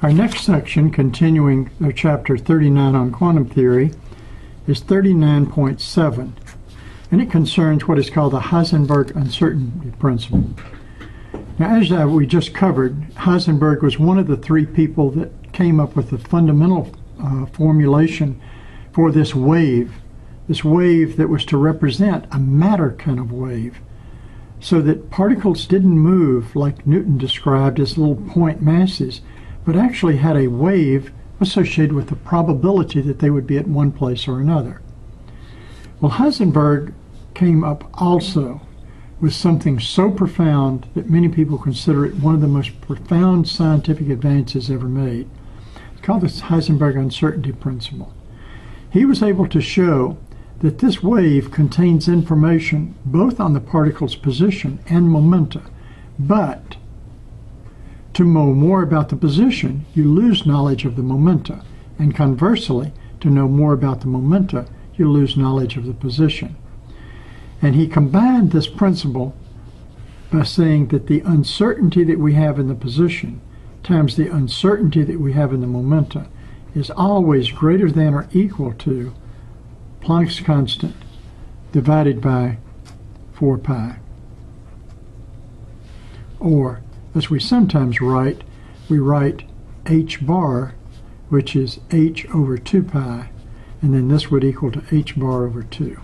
Our next section, continuing chapter 39 on quantum theory, is 39.7, and it concerns what is called the Heisenberg uncertainty principle. Now, as we just covered, Heisenberg was one of the three people that came up with the fundamental formulation for this wave that was to represent a matter kind of wave, so that particles didn't move like Newton described as little point masses, but actually had a wave associated with the probability that they would be at one place or another. Well, Heisenberg came up also with something so profound that many people consider it one of the most profound scientific advances ever made. It's called the Heisenberg uncertainty principle. He was able to show that this wave contains information both on the particle's position and momenta, but to know more about the position, you lose knowledge of the momenta, and conversely, to know more about the momenta, you lose knowledge of the position. And he combined this principle by saying that the uncertainty that we have in the position times the uncertainty that we have in the momenta is always greater than or equal to Planck's constant divided by 4 pi. Or, as we sometimes write, we write h bar, which is h over 2 pi, and then this would equal to h bar over 2.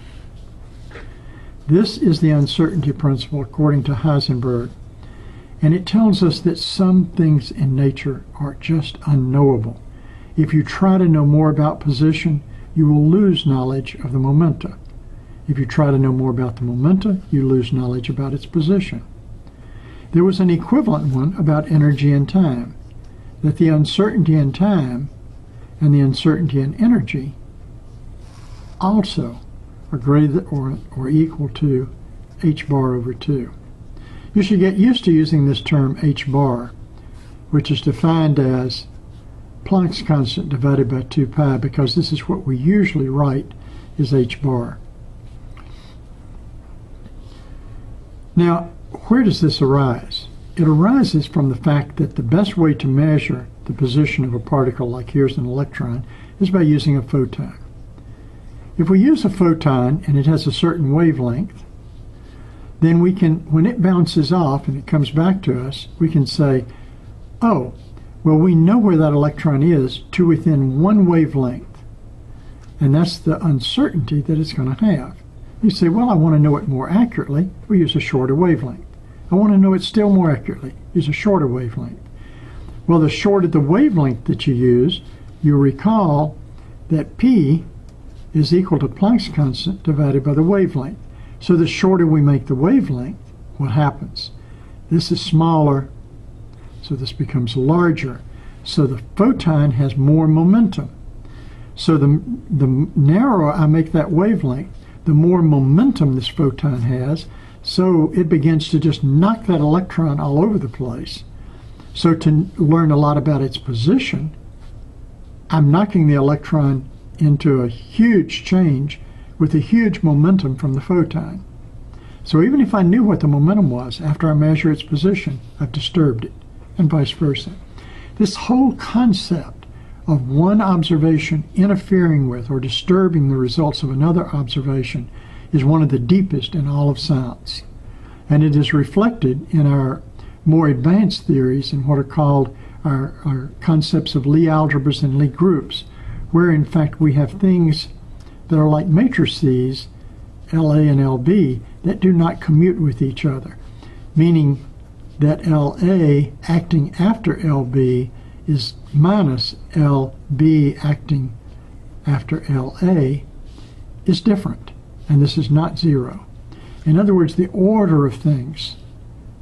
This is the uncertainty principle according to Heisenberg, and it tells us that some things in nature are just unknowable. If you try to know more about position, you will lose knowledge of the momenta. If you try to know more about the momenta, you lose knowledge about its position. There was an equivalent one about energy and time, that the uncertainty in time and the uncertainty in energy also are greater or equal to h bar over 2. You should get used to using this term h bar, which is defined as Planck's constant divided by 2 pi, because this is what we usually write as h bar. Now, where does this arise? It arises from the fact that the best way to measure the position of a particle, like here's an electron, is by using a photon. If we use a photon and it has a certain wavelength, then we can, when it bounces off and it comes back to us, we can say, oh, well, we know where that electron is to within one wavelength, and that's the uncertainty that it's going to have. You say, well, I want to know it more accurately. We use a shorter wavelength. I want to know it still more accurately. Use a shorter wavelength. Well, the shorter the wavelength that you use, you recall that P is equal to Planck's constant divided by the wavelength. So the shorter we make the wavelength, what happens? This is smaller, so this becomes larger. So the photon has more momentum. So the narrower I make that wavelength, the more momentum this photon has, so it begins to just knock that electron all over the place. So to learn a lot about its position, I'm knocking the electron into a huge change with a huge momentum from the photon. So even if I knew what the momentum was, after I measure its position, I've disturbed it, and vice versa. This whole concept of one observation interfering with or disturbing the results of another observation is one of the deepest in all of science. And it is reflected in our more advanced theories in what are called our concepts of Lie algebras and Lie groups, where in fact we have things that are like matrices, LA and LB, that do not commute with each other, meaning that LA acting after LB is minus LB acting after LA is different, and this is not zero. In other words, the order of things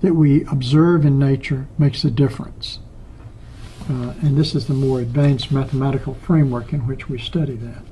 that we observe in nature makes a difference. And this is the more advanced mathematical framework in which we study that.